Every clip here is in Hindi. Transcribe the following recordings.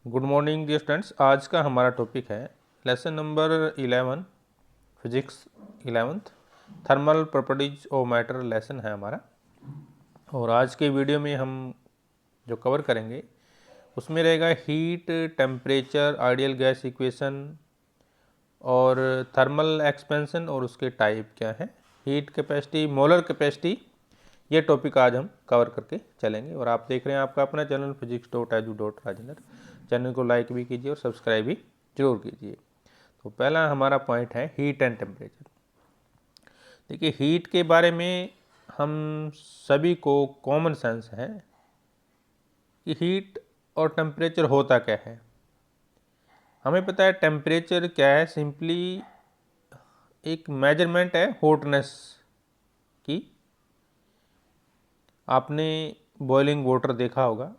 Good morning dear students. आज का हमारा टॉपिक है lesson number 11 physics 11th thermal properties of matter lesson है हमारा। और आज के वीडियो में हम जो कवर करेंगे उसमें रहेगा heat, temperature, ideal gas equation और थर्मल एक्सपेंशन और उसके टाइप क्या है, हीट कैपेसिटी, मोलर कैपेसिटी। ये टॉपिक आज हम कवर करके चलेंगे। और आप देख रहे हैं आपका अपना चैनल physics.edu.rajendra। चैनल को लाइक भी कीजिए और सब्सक्राइब भी जरूर कीजिए। तो पहला हमारा पॉइंट है हीट एंड टेम्परेचर। देखिए, हीट के बारे में हम सभी को कॉमन सेंस है कि हीट और टेम्परेचर होता क्या है। हमें पता है टेम्परेचर क्या है, सिंपली एक मेजरमेंट है हॉटनेस की। आपने बॉइलिंग वाटर देखा होगा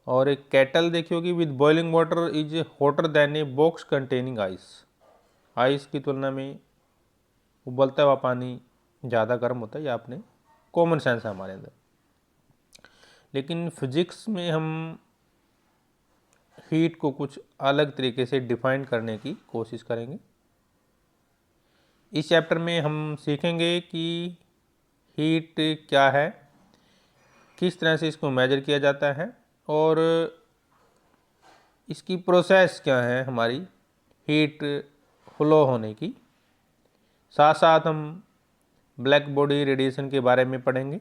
और एक केटल देखी होगी with boiling water is hotter then a box containing ice. Ice की तुलना में उबलता हुआ पानी ज़्यादा गर्म होता है, या आपने कॉमन सेंस है हमारे अंदर। लेकिन फिजिक्स में हम हीट को कुछ अलग तरीके से डिफाइन करने की कोशिश करेंगे। इस चैप्टर में हम सीखेंगे कि हीट क्या है, किस तरह से इसको मेजर किया जाता है और इसकी प्रोसेस क्या है हमारी हीट फ्लो होने की। साथ साथ हम ब्लैक बॉडी रेडिएशन के बारे में पढ़ेंगे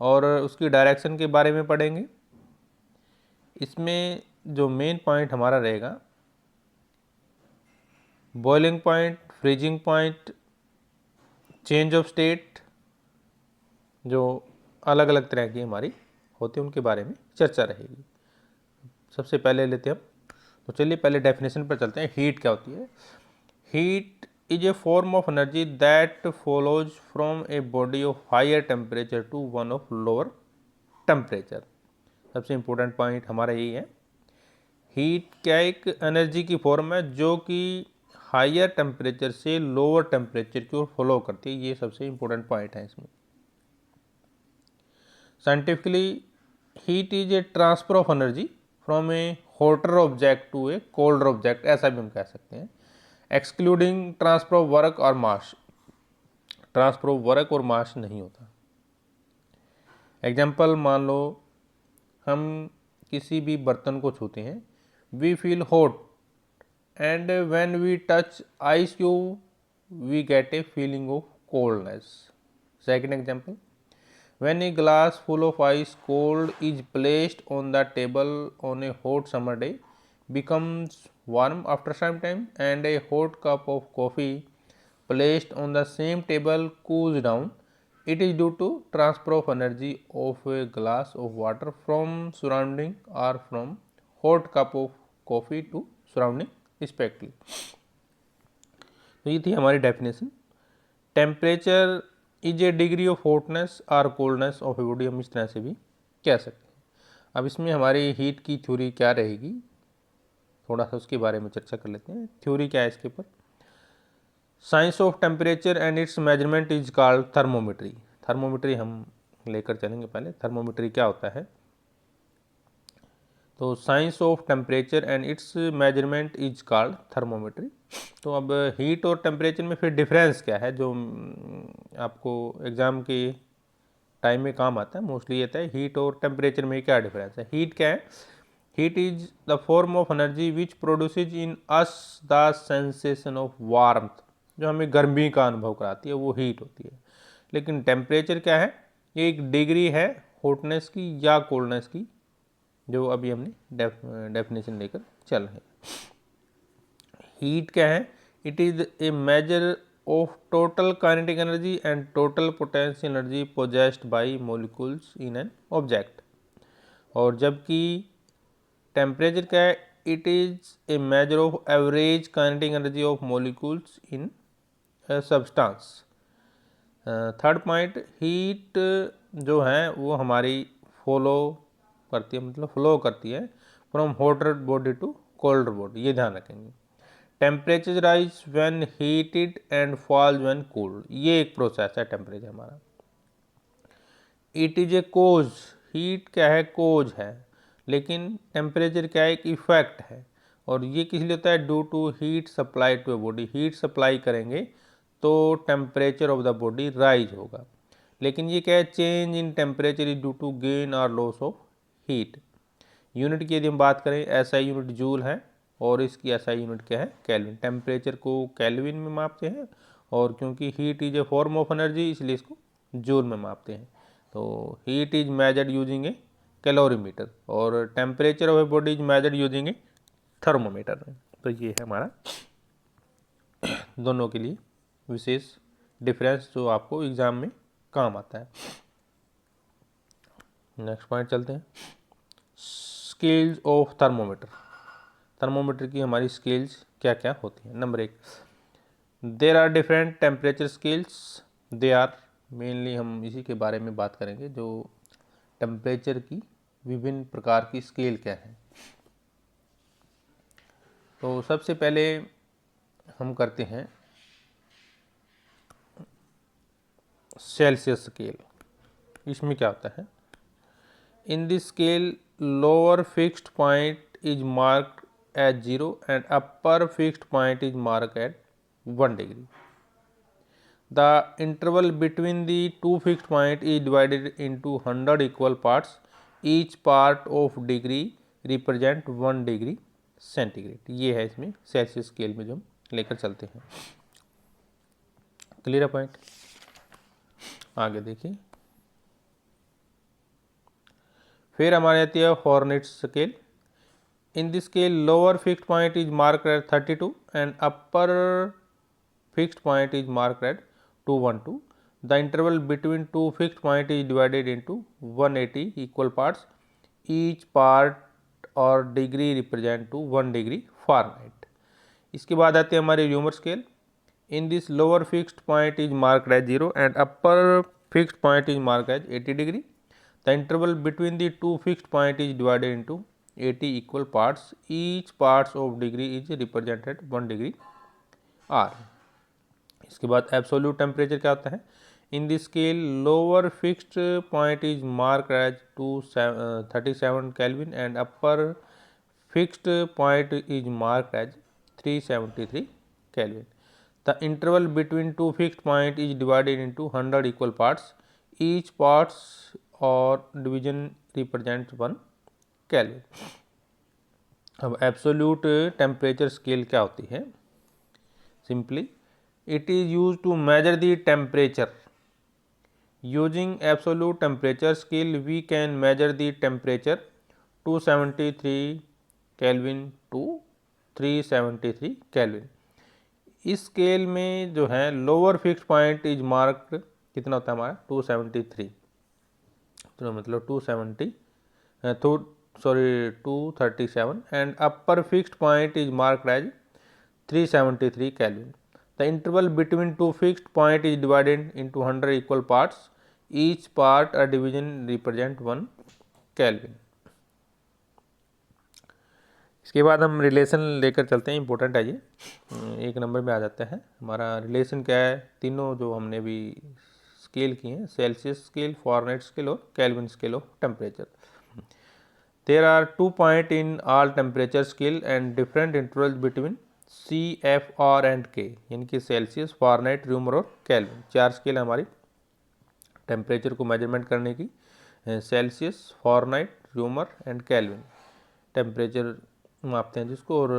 और उसकी डायरेक्शन के बारे में पढ़ेंगे। इसमें जो मेन पॉइंट हमारा रहेगा boiling point, freezing point, change of state, जो अलग अलग तरह की हमारी होती है उनके बारे में चर्चा रहेगी। सबसे पहले लेते हैं हम, तो चलिए पहले डेफिनेशन पर चलते हैं। हीट क्या होती है? Heat is a form of energy that follows from a body of higher temperature to one of lower temperature. सबसे इंपॉर्टेंट पॉइंट हमारा यही है, हीट क्या एक एनर्जी की फॉर्म है जो कि हायर टेम्परेचर से लोअर टेम्परेचर की ओर फॉलो करती है। ये सबसे इंपॉर्टेंट पॉइंट है इसमें। Scientifically heat is a transfer of energy from a hotter object to a colder object, ऐसा भी हम कह सकते हैं, एक्सक्लूडिंग ट्रांसफर ऑफ वर्क और मास। ट्रांसफर ऑफ वर्क और मास नहीं होता। एग्जाम्पल मान लो हम किसी भी बर्तन को छूते हैं, we feel hot and when we touch ice cube we get a feeling of coldness. Second example, when a glass full of ice cold is placed on the table on a hot summer day becomes warm after some time, and a hot cup of coffee placed on the same table cools down. It is due to transfer of energy of a glass of water from surrounding or from hot cup of coffee to surrounding respectively. तो ये थी हमारी definition. Temperature is A degree of hotness और कोल्डनेस ऑफ ए बॉडी, हम इस तरह से भी कह सकते हैं। अब इसमें हमारी हीट की थ्योरी क्या रहेगी, थोड़ा सा उसके बारे में चर्चा कर लेते हैं। थ्योरी क्या है इसके ऊपर? Science of temperature and it's measurement is called thermometry. Thermometry हम लेकर चलेंगे। पहले थर्मोमेट्री क्या होता है? तो science of temperature and it's measurement is called thermometry. तो अब हीट और टेम्परेचर में फिर डिफरेंस क्या है, जो आपको एग्ज़ाम के टाइम में काम आता है मोस्टली, ये है हीट और टेम्परेचर में क्या डिफरेंस है। हीट क्या है? Heat is the form of energy which produces in us the sensation of warmth. जो हमें गर्मी का अनुभव कराती है वो हीट होती है। लेकिन टेम्परेचर क्या है? ये एक डिग्री है हॉटनेस की या कोल्डनेस की, जो अभी हमने डेफिनेशन लेकर चल रहे हैं। हीट क्या है? It is A measure of total kinetic energy and total potential energy possessed by molecules in an object. और जबकि टेम्परेचर क्या है? It is A measure of average kinetic energy of molecules in substance. Third point, heat जो है वो हमारी फॉलो करती है, मतलब फ्लो करती है from hotter body to colder body, ये ध्यान रखेंगे। Temperature rise when heated and falls when cooled, ये एक प्रोसेस है टेम्परेचर हमारा। It is a cause, heat क्या है, कोज है, लेकिन टेम्परेचर क्या है, एक इफेक्ट है। और ये किस लिए होता है, due to heat supply to a body, heat supply करेंगे तो temperature of the body rise होगा। लेकिन ये क्या है, change in temperature is due to gain और लॉस ऑफ हीट। यूनिट की यदि हम बात करें, एसआई यूनिट जूल है और इसकी एसआई यूनिट क्या है, केल्विन। टेम्परेचर को केल्विन में मापते हैं और क्योंकि heat is a form of energy इसलिए इसको जूल में मापते हैं। तो heat is measured using a calorimeter और temperature of a body is measured using a thermometer. तो ये है हमारा दोनों के लिए विशेष डिफरेंस जो आपको एग्जाम में काम आता है। नेक्स्ट पॉइंट चलते हैं, स्केल्स ऑफ थर्मोमीटर। थर्मोमीटर की हमारी स्केल्स क्या क्या होती हैं। Number 1, there are different temperature scales. They are, mainly हम इसी के बारे में बात करेंगे, जो टेम्परेचर की विभिन्न प्रकार की स्केल क्या है। तो सबसे पहले हम करते हैं सेल्सियस स्केल। इसमें क्या होता है, in this scale lower fixed point is marked at 0 and upper fixed point is marked at 1 degree. The interval between the two fixed points is divided into 100 equal parts. Each part of degree represent 1 degree centigrade. ये है इसमें सेल्सियस स्केल में जो हम लेकर चलते हैं। क्लियर है पॉइंट। आगे देखिए, फिर हमारे आती है हॉर्नेट scale. In this scale lower fixed point is marked at 32 and upper fixed point is marked at 212. The interval between two fixed point is divided into 180 equal parts. Each part or degree represent to 1 degree Fahrenheit. इसके बाद आते हैं हमारे rumour scale. In this lower fixed point is marked as 0 and upper fixed point is marked as 80 degree. The interval between the two fixed point is divided into 80 equal parts. Each parts of degree is represented 1 degree R. इसके बाद एब्सोल्यूट टेम्परेचर क्या होता है, in this scale lower fixed point is marked as 237 kelvin and upper fixed point is marked as 373 kelvin. The interval between two fixed point is divided into 100 equal parts. Each parts और डिवीजन रिप्रेजेंट 1 केल्विन। अब एब्सोल्यूट टेम्परेचर स्केल क्या होती है, simply it is used to measure the temperature. Using absolute temperature scale we can measure the temperature 273 Kelvin to 373 Kelvin. इस स्केल में जो है lower fixed point is marked कितना होता है हमारा 273, तो मतलब 237 and upper fixed point is marked as 373 Kelvin. The interval between two fixed point is divided into 100 equal parts. Each part or division represent 1 Kelvin. इसके बाद हम रिलेशन लेकर चलते हैं, इंपॉर्टेंट है ये, एक नंबर में आ जाता है हमारा रिलेशन क्या है। तीनों जो हमने भी स्केल किए हैं, सेल्सियस स्केल, फॉरेनहाइट स्केल और kelvin scale of temperature. There are 2 points in all temperature scale and different intervals between C, F, R and K, यानी कि सेल्सियस, फॉरेनहाइट, र्यूमर और केल्विन। 4 स्केल हमारी टेम्परेचर को मेजरमेंट करने की, Celsius, Fahrenheit, rumour and kelvin temperature मापते हैं जिसको। और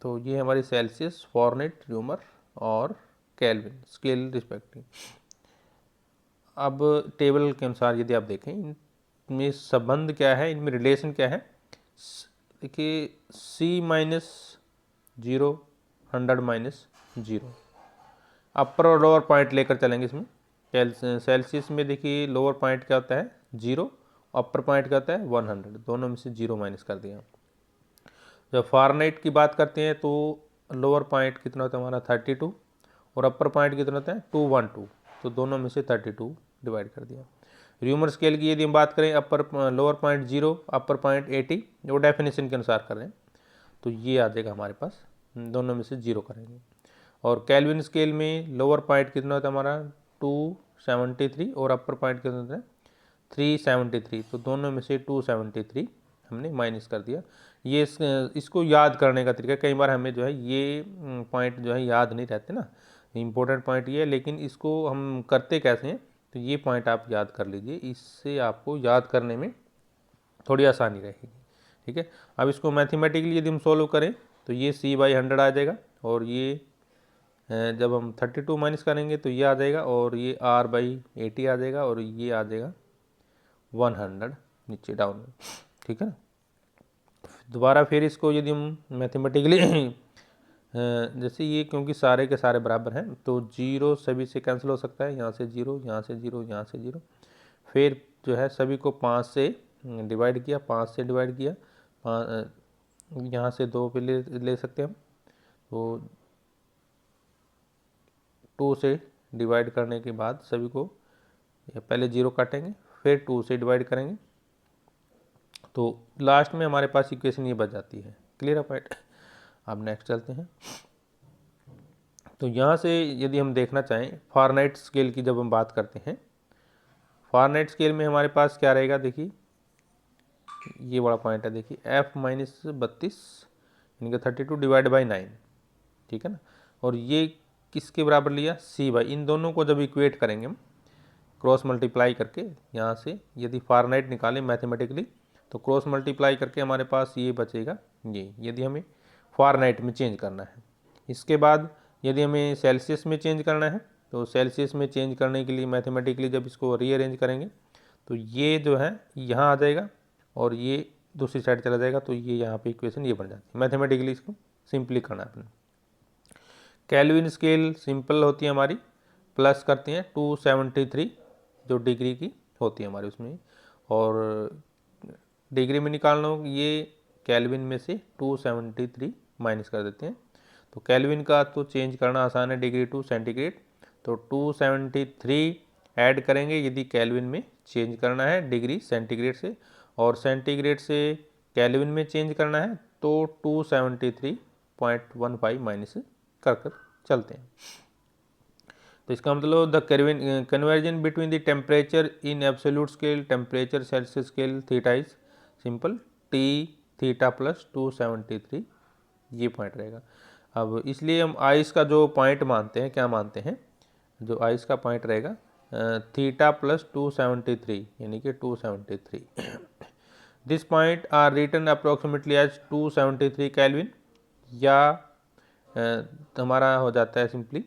तो ये हमारी सेल्सियस, फॉरेनहाइट, र्यूमर और केल्विन स्केल रिस्पेक्टिव। अब टेबल के अनुसार यदि आप देखें, इनमें संबंध क्या है, इनमें रिलेशन क्या है। देखिए C माइनस 0, 100 माइनस 0, अपर और लोअर पॉइंट लेकर चलेंगे इसमें। सेल्सियस में देखिए लोअर पॉइंट क्या होता है 0, अपर पॉइंट क्या होता है 100, दोनों में से 0 माइनस कर दिया। जब फॉरेनहाइट की बात करते हैं तो लोअर पॉइंट कितना होता है हमारा 32 और अपर पॉइंट कितना होता है 212, तो दोनों में से 32 डिवाइड कर दिया। र्यूमर स्केल की यदि हम बात करें, अपर लोअर पॉइंट 0, अपर पॉइंट 80, वो डेफिनेशन के अनुसार कर रहे हैं, तो ये आ जाएगा हमारे पास, दोनों में से 0 करेंगे। और केल्विन स्केल में लोअर पॉइंट कितना होता है हमारा 273 और अपर पॉइंट कितना होता है 373, तो दोनों में से 273 हमने माइनस कर दिया। ये इसको याद करने का तरीका, कई बार हमें जो है ये पॉइंट जो है याद नहीं रहते ना, इम्पोर्टेंट पॉइंट ये है, लेकिन इसको हम करते कैसे हैं, तो ये पॉइंट आप याद कर लीजिए, इससे आपको याद करने में थोड़ी आसानी रहेगी। ठीक है, अब इसको मैथमेटिकली यदि हम सोल्व करें तो ये C/100 आ जाएगा, और ये जब हम 32 माइनस करेंगे तो ये आ जाएगा, और ये R/80 आ जाएगा, और ये आ जाएगा 100 नीचे डाउन में। ठीक है ना, दोबारा फिर इसको यदि हम मैथमेटिकली जैसे ये, क्योंकि सारे के सारे बराबर हैं तो जीरो सभी से कैंसिल हो सकता है, यहाँ से जीरो, यहाँ से जीरो, यहाँ से जीरो, फिर जो है सभी को 5 से डिवाइड किया, 5 से डिवाइड किया, यहाँ से 2 पे ले सकते हैं हम, तो 2 से डिवाइड करने के बाद सभी को पहले 0 काटेंगे, फिर 2 से डिवाइड करेंगे, तो लास्ट में हमारे पास इक्वेशन ये बच जाती है। क्लियर है पॉइंट। अब नेक्स्ट चलते हैं। तो यहाँ से यदि हम देखना चाहें फारेनहाइट स्केल की, जब हम बात करते हैं फारेनहाइट स्केल में हमारे पास क्या रहेगा, देखिए ये बड़ा पॉइंट है, देखिए F-32 इनका 32 डिवाइड बाई 9। ठीक है ना, और ये किसके बराबर लिया, C/, इन दोनों को जब इक्वेट करेंगे हम क्रॉस मल्टीप्लाई करके, यहाँ से यदि फारेनहाइट निकालें मैथमेटिकली तो क्रॉस मल्टीप्लाई करके हमारे पास ये बचेगा, ये यदि हमें फारेनहाइट में चेंज करना है। इसके बाद यदि हमें सेल्सियस में चेंज करना है तो सेल्सियस में चेंज करने के लिए मैथमेटिकली जब इसको रीअरेंज करेंगे तो ये जो है यहाँ आ जाएगा, और ये दूसरी साइड चला जाएगा, तो ये यहाँ पे इक्वेशन ये बन जाती है। मैथमेटिकली इसको सिंपली करना है अपने। केल्विन स्केल सिंपल होती है हमारी, प्लस करते हैं 273 जो डिग्री की होती है हमारी उसमें, और डिग्री में निकालना हो ये केल्विन में से 273 माइनस कर देते हैं। तो केल्विन का तो चेंज करना आसान है, डिग्री टू सेंटीग्रेड, तो 273 ऐड करेंगे यदि केल्विन में चेंज करना है डिग्री सेंटीग्रेड से, और सेंटीग्रेड से केल्विन में चेंज करना है तो 273.15 माइनस कर चलते हैं। तो इसका मतलब the conversion between the temperature in absolute scale temperature Celsius scale theta is simple T theta plus 273, ये पॉइंट रहेगा। अब इसलिए हम आइस का जो पॉइंट मानते हैं, क्या मानते हैं, जो आइस का पॉइंट रहेगा थीटा प्लस 273 यानी कि 273। This point are written approximately as 273 kelvin, या हमारा हो जाता है सिंपली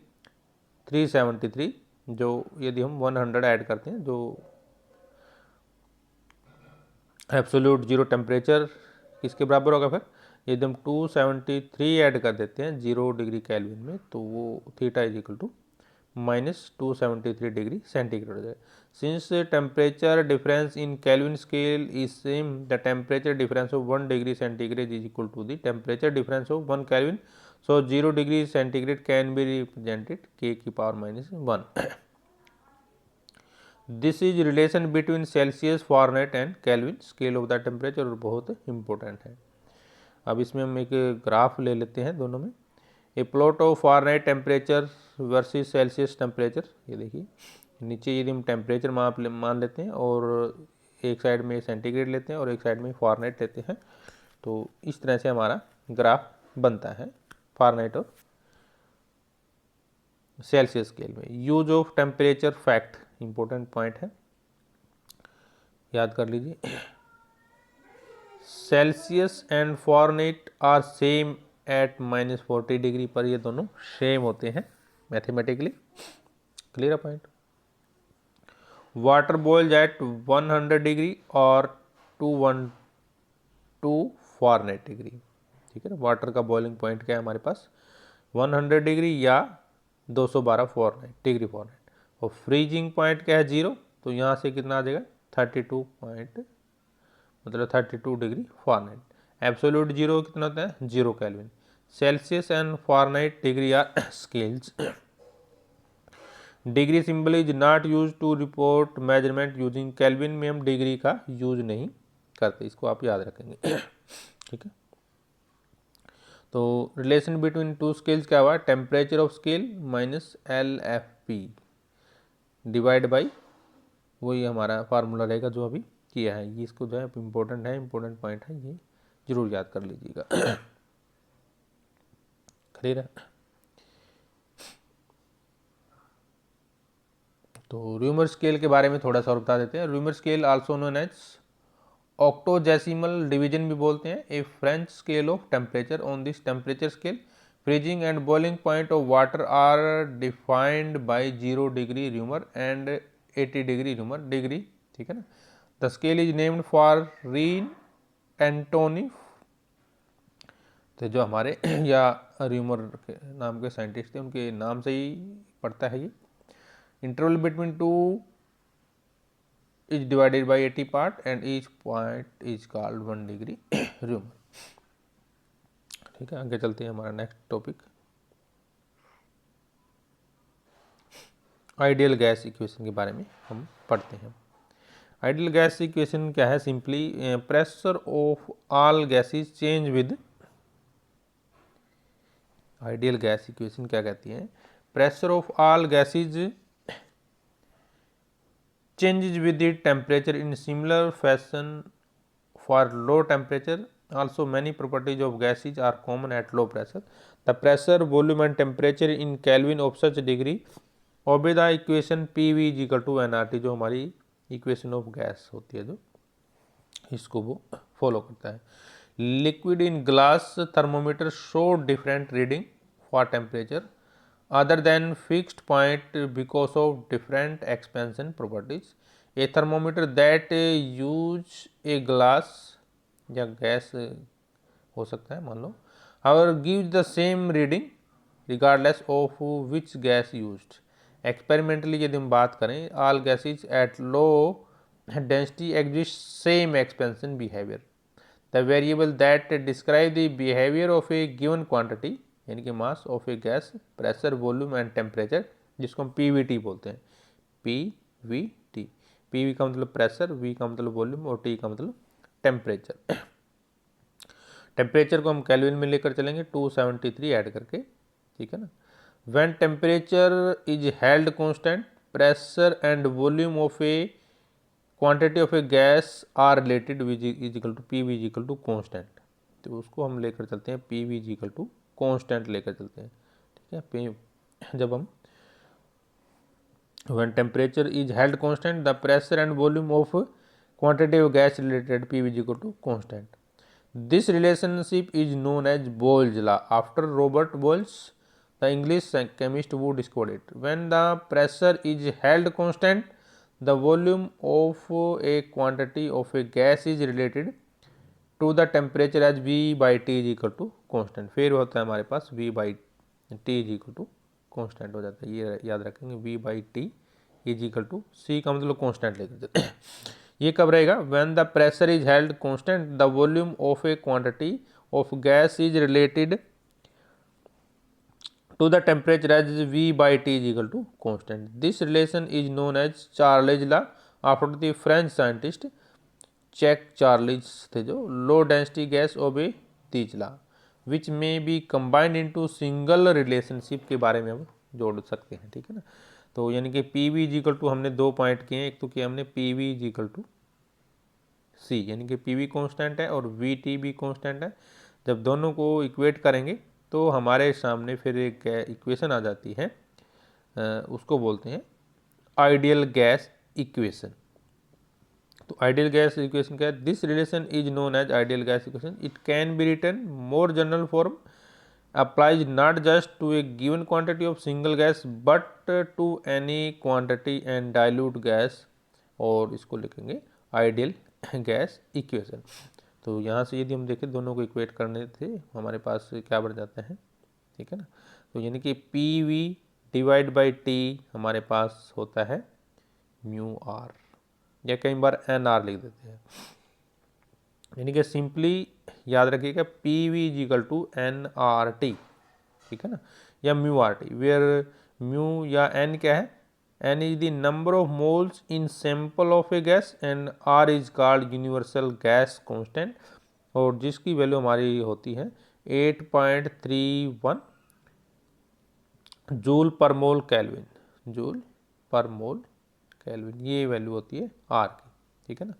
373, जो यदि हम 100 ऐड करते हैं, जो एब्सोल्यूट जीरो टेम्परेचर किसके बराबर होगा, फिर यदि हम 273 ऐड कर देते हैं 0 डिग्री केल्विन में, तो वो theta is equal to minus 273 degree centigrade हो जाए। Since temperature difference in kelvin scale is same, the temperature difference of 1 degree centigrade is equal to the temperature difference of 1 kelvin, so 0 degree centigrade can be represented K⁻⁻1। This is relation between Celsius, Fahrenheit and kelvin scale of the temperature, और बहुत इंपॉर्टेंट है। अब इसमें हम एक ग्राफ ले लेते हैं दोनों में, ए plot of Fahrenheit temperature versus Celsius temperature. ये देखिए नीचे यदि हम टेम्परेचर मान लेते हैं, और एक साइड में सेंटीग्रेड लेते हैं और एक साइड में फारेनहाइट लेते हैं, तो इस तरह से हमारा ग्राफ बनता है फारेनहाइट और सेल्सियस स्केल में। Use of temperature fact important point है, याद कर लीजिए। Celsius and Fahrenheit are same at -40 degree पर, ये दोनों सेम होते हैं mathematically. Clear point. Water boils at 100 degree और 212 फारेनहाइट डिग्री। ठीक है ना, वाटर का बॉइलिंग पॉइंट क्या है हमारे पास, 100 डिग्री या 212 फारेनहाइट डिग्री फारेनहाइट, और फ्रीजिंग पॉइंट क्या है 0, तो यहाँ से कितना आ जाएगा 32 पॉइंट, मतलब 32 डिग्री फारेनहाइट। एब्सोल्यूट जीरो कितना होता है 0 Kelvin. Celsius and Fahrenheit degree are scales. Degree symbol is not use to report measurement using Kelvin, में हम डिग्री का यूज नहीं करते, इसको आप याद रखेंगे। ठीक है, तो रिलेशन बिटवीन टू स्केल्स क्या हुआ, temperature of scale minus LFP divide by वही हमारा फार्मूला रहेगा जो अभी किया है। ये इसको जो है इम्पोर्टेंट पॉइंट है, ये जरूर याद कर लीजिएगा। क्लियर है। तो र्यूमर स्केल के बारे में थोड़ा सा और बता देते हैं। Reaumur scale also known as octogesimal division भी बोलते हैं, a French scale of temperature. On this temperature scale freezing and boiling point of water are defined by 0 degree Reaumur and 80 degree Reaumur degree, ठीक है ना। The scale is named for Rene Antoine, तो जो हमारे या र्यूमर के नाम के साइंटिस्ट थे उनके नाम से ही पड़ता है ये। Interval between to is divided by 80 part and each point is called 1 degree rumour. ठीक है, आगे चलते हैं। हमारा next topic ideal gas equation के बारे में हम पढ़ते हैं। आइडियल गैस इक्वेशन क्या है? Simply pressure of all gases change with, ideal gas equation क्या कहती है? Pressure of all gases changes with the temperature in similar fashion for low temperature. Also many properties of gases are common at low pressure. The pressure, volume and temperature in Kelvin of such degree obey the equation PV is equal to nRT, जो हमारी इक्वेशन ऑफ गैस होती है, जो इसको वो फॉलो करता है। Liquid in glass thermometer show different reading for temperature other than fixed point because of different expansion properties. A thermometer that use a glass या गैस हो सकता है मान लो, however gives the same reading regardless of which gas used. Experimentally यदि हम बात करें, all gases at low density exhibit same expansion behavior. The variable that describe the behavior of a given quantity यानी कि mass of a gas, pressure, volume and temperature, जिसको हम पीवीटी बोलते हैं। पीवीटी, पीवी का मतलब प्रेशर, वी का मतलब वॉल्यूम और टी का मतलब टेम्परेचर। टेम्परेचर को हम केल्विन में लेकर चलेंगे 273 ऐड करके, ठीक है ना। When temperature is held constant, pressure and volume of a quantity of a gas are related is equal to P V is equal to constant. तो उसको हम लेकर चलते हैं P V is equal to constant लेकर चलते हैं, ठीक है। पी जब हम when temperature is held constant, the pressure and volume of quantity of gas related P V is equal to constant. This relationship is known as Boyle's law after Robert Boyle's, the English chemist who discovered it. When the pressure is held constant, the volume of a quantity of a gas is related to the temperature as V by T is equal to constant. फिर होता है हमारे पास V by T is equal to constant हो जाता है, ये याद रखेंगे। V by T is equal to C का मतलब constant लेकर चलते हैं। ये कब रहेगा? When the pressure is held constant, the volume of a quantity of gas is related to the temperature as V by T is equal to constant. This relation is known as Charles law after the French scientist Jacques Charles थे जो लो डेंसिटी गैस ओबे तीज लॉ विच में B combined into single relationship के बारे में हम जोड़ सकते हैं, ठीक है ना। तो यानी कि पी वी इजिकल टू हमने 2 पॉइंट किए हैं। एक तो किया हमने पी वी इजिकल टू सी, यानी कि पी वी कॉन्स्टेंट है और वी टी भी कॉन्स्टेंट है। जब दोनों को इक्वेट करेंगे तो हमारे सामने फिर एक इक्वेशन आ जाती है, उसको बोलते हैं आइडियल गैस इक्वेशन। तो आइडियल गैस इक्वेशन क्या है? This relation is known as ideal gas equation. It can be written more general form, applies not just to a given quantity of single gas but to any quantity and dilute gas, और इसको लिखेंगे आइडियल गैस इक्वेशन। तो यहाँ से यदि हम देखें दोनों को इक्वेट करने थे हमारे पास क्या बढ़ जाता है, ठीक है ना। तो यानी कि P V divide by T हमारे पास होता है म्यू आर, या कई बार एन आर लिख देते हैं। यानी कि सिंपली याद रखिएगा P V is equal to N R T, ठीक है ना, या mu R T, where mu या एन क्या है? N is the number of moles in sample of a gas and R is called universal gas constant, और जिसकी वैल्यू हमारी होती है 8.31 जूल पर मोल केल्विन, जूल पर मोल केल्विन, ये वैल्यू होती है आर की, ठीक है ना।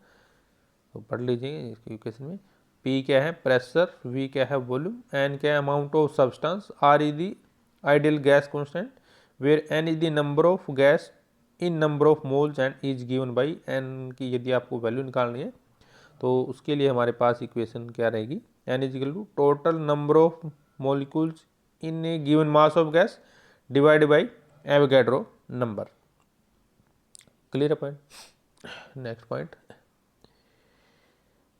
तो पढ़ लीजिए इसके इक्वेशन में, पी क्या है प्रेशर, वी क्या है वॉल्यूम, एन क्या है amount of substance, R is the ideal gas constant, where N is the number of gas in number of moles and is given by N की यदि आपको वैल्यू निकालनी है तो उसके लिए हमारे पास इक्वेशन क्या रहेगी, N is equal to total number of molecules in a given mass of gas divide by Avogadro number. Clear है पॉइंट। नेक्स्ट पॉइंट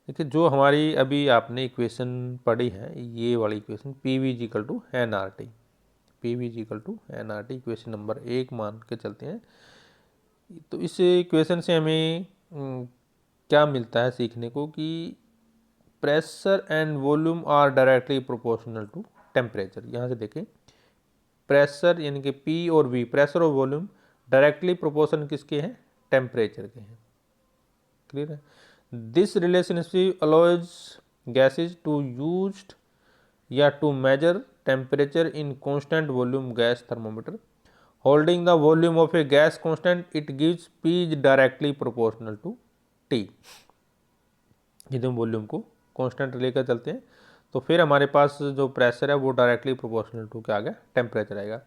देखिए, जो हमारी अभी आपने इक्वेशन पढ़ी है ये वाली equation P V is equal to N R T, P V is equal to N R T equation number 1 मान के चलते हैं। तो इस इक्वेशन से हमें क्या मिलता है सीखने को कि pressure and volume are directly proportional to temperature. यहाँ से देखें प्रेशर यानी कि पी और वी, प्रेशर और वॉल्यूम डायरेक्टली प्रोपोर्शन किसके हैं, टेम्परेचर के हैं। क्लियर है। This relationship allows gases to used या to measure temperature in constant volume gas thermometer. Holding the volume of a gas constant it gives P is directly proportional to T. यदि हम वॉल्यूम को कांस्टेंट लेकर चलते हैं तो फिर हमारे पास जो प्रेशर है वो डायरेक्टली प्रोपोर्शनल टू क्या आ गया, टेम्परेचर आएगा।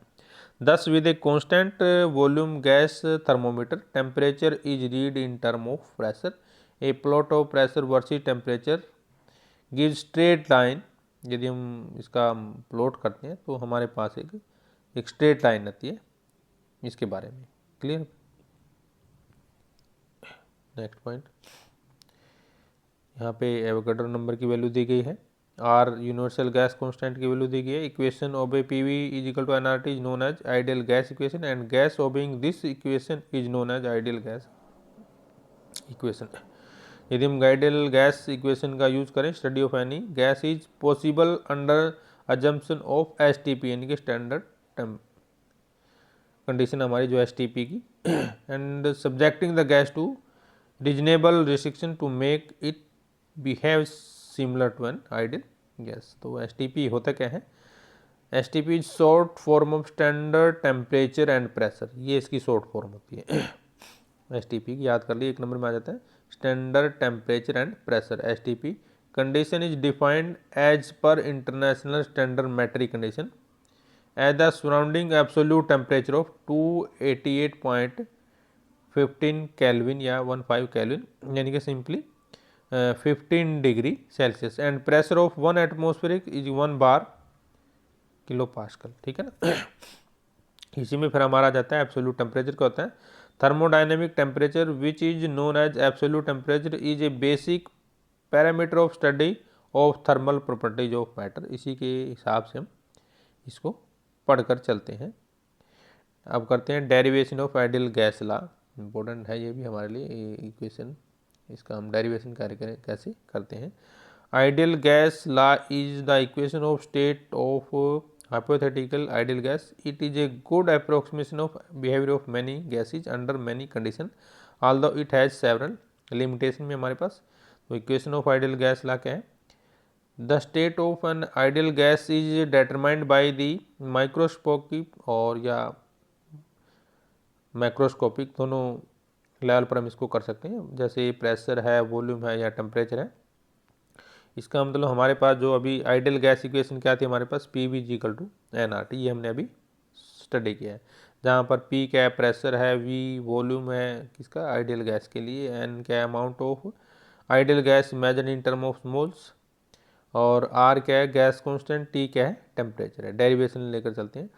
Thus, with a constant volume gas thermometer, temperature is read in term of pressure. A plot of pressure versus temperature gives straight line. यदि हम इसका प्लॉट करते हैं तो हमारे पास एक स्ट्रेट लाइन आती है इसके बारे में। क्लियर। नेक्स्ट पॉइंट, यहाँ पे एवोगैड्रो नंबर की वैल्यू दी गई है, आर यूनिवर्सल गैस कांस्टेंट की वैल्यू दी गई है। Equation of a PV is equal to NRT is known as ideal gas equation and gas obeying this equation is known as ideal gas equation. यदि हम आइडियल गैस इक्वेशन का यूज करें, study of any gas is possible under assumption of STP यानी कि स्टैंडर्ड कंडीशन हमारी जो एसटीपी की, and subjecting the gas to reasonable restriction to make it behave similar to an ideal gas. तो एसटीपी होता क्या है, STP is short form of standard temperature and pressure, ये इसकी शॉर्ट फॉर्म होती है। एसटीपी की याद कर लिए, 1 नंबर में आ जाता है standard temperature and pressure. STP condition is defined as per international standard metric condition as the surrounding absolute temperature of 288.15 Kelvin या 15 केल्विन यानी कि simply 15 degree Celsius, and pressure of 1 atmospheric is 1 bar kilo pascal. ठीक है ना। इसी में फिर हमारा जाता है एब्सोल्यूट टेम्परेचर क्या होता है, thermodynamic temperature which is known as absolute temperature is a basic parameter of study of thermal properties of matter. इसी के हिसाब से हम इसको पढ़कर चलते हैं। अब करते हैं derivation of ideal gas law, important है ये भी हमारे लिए इक्वेशन, इसका हम डेरिवेशन कैसे करते हैं। Ideal gas law is the equation of state of hypothetical ideal gas. It is a good approximation of behavior of many gases under many condition, although it has several limitation में हमारे पास। तो equation of ideal gas law क्या है, the state of N ideal gas is determined by the microscopic और या मैक्रोस्कोपिक, दोनों लेवल पर हम इसको कर सकते हैं, जैसे प्रेशर है, वॉल्यूम है या टेम्परेचर है। इसका मतलब हमारे पास जो अभी आइडियल गैस इक्वेशन क्या थी हमारे पास, P V is equal to N R T, ये हमने अभी स्टडी किया है, जहाँ पर पी क्या है प्रेशर है, वी वॉल्यूम है किसका आइडियल गैस के लिए, एन क्या है amount of ideal gas measured in term of moles, और आर क्या है गैस कांस्टेंट, टी क्या है टेम्परेचर है। डेरिवेशन लेकर चलते हैं।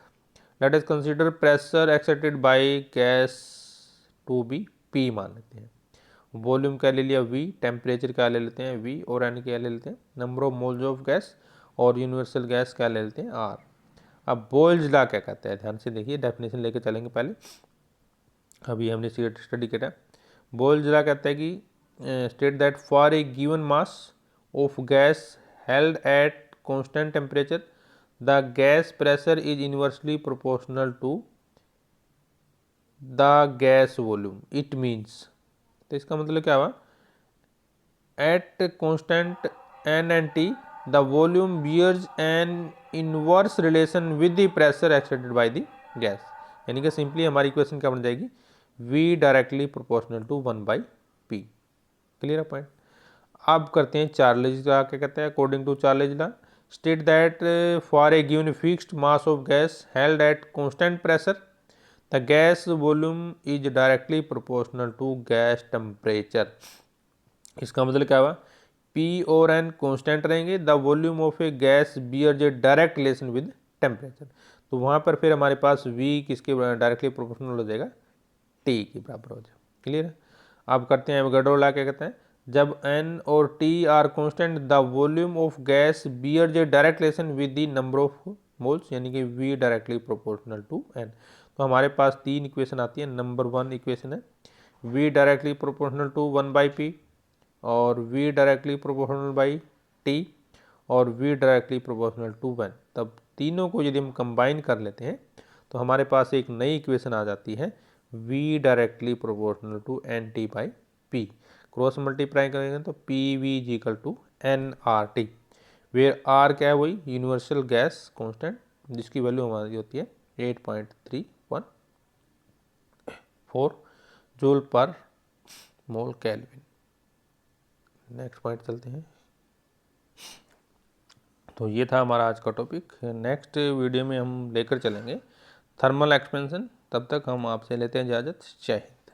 Let us consider pressure accepted by gas to be P मान लेते हैं, वॉल्यूम क्या ले लिया वी, टेम्परेचर क्या ले लेते हैं वी, और एन क्या ले लेते हैं number of moles of gas, और यूनिवर्सल गैस क्या ले लेते हैं आर। अब बोयल्स लॉ क्या कहता है, ध्यान से देखिए, डेफिनेशन लेकर चलेंगे पहले, अभी हमने स्टडी किया। बोयल्स लॉ कहता है कि state that for a given mass of gas held at constant temperature the gas pressure is inversely proportional to the gas volume. It means, तो इसका मतलब क्या हुआ, at constant N and T the volume bears an inverse relation with the pressure exerted by the gas. यानी कि सिंपली हमारी इक्वेशन क्या बन जाएगी, V directly proportional to 1/P। Clear है पॉइंट। अब करते हैं चार्लेज लॉ। क्या कहते हैं? According to Charles law state that for a given fixed mass of gas held at constant pressure the gas volume is directly proportional to gas temperature. इसका मतलब क्या हुआ? P और N कांस्टेंट रहेंगे, the volume of a gas bears a direct relation with temperature. तो वहाँ पर फिर हमारे पास V किसके डायरेक्टली प्रोपोर्शनल हो जाएगा? T के बराबर हो जाएगा। क्लियर है। अब करते हैं एवोगाड्रो लॉ। क्या कहते हैं? जब N और T are constant the volume of gas bears a direct relation with the number of moles, यानी कि V directly proportional to N। तो हमारे पास तीन इक्वेशन आती है। नंबर 1 इक्वेशन है V directly proportional to 1/P, और V directly proportional by T, और V डायरेक्टली प्रोपोर्शनल टू 1। तब तीनों को यदि हम कंबाइन कर लेते हैं तो हमारे पास एक नई इक्वेशन आ जाती है V directly proportional to NT/P। Cross multiply करेंगे तो PV is equal to NRT, where R क्या है? वही यूनिवर्सल गैस कांस्टेंट, जिसकी वैल्यू हमारी होती है 8.314 जूल पर मोल केल्विन। नेक्स्ट पॉइंट चलते हैं। तो ये था हमारा आज का टॉपिक। नेक्स्ट वीडियो में हम लेकर चलेंगे थर्मल एक्सपेंशन। तब तक हम आपसे लेते हैं इजाज़त। जय हिंद।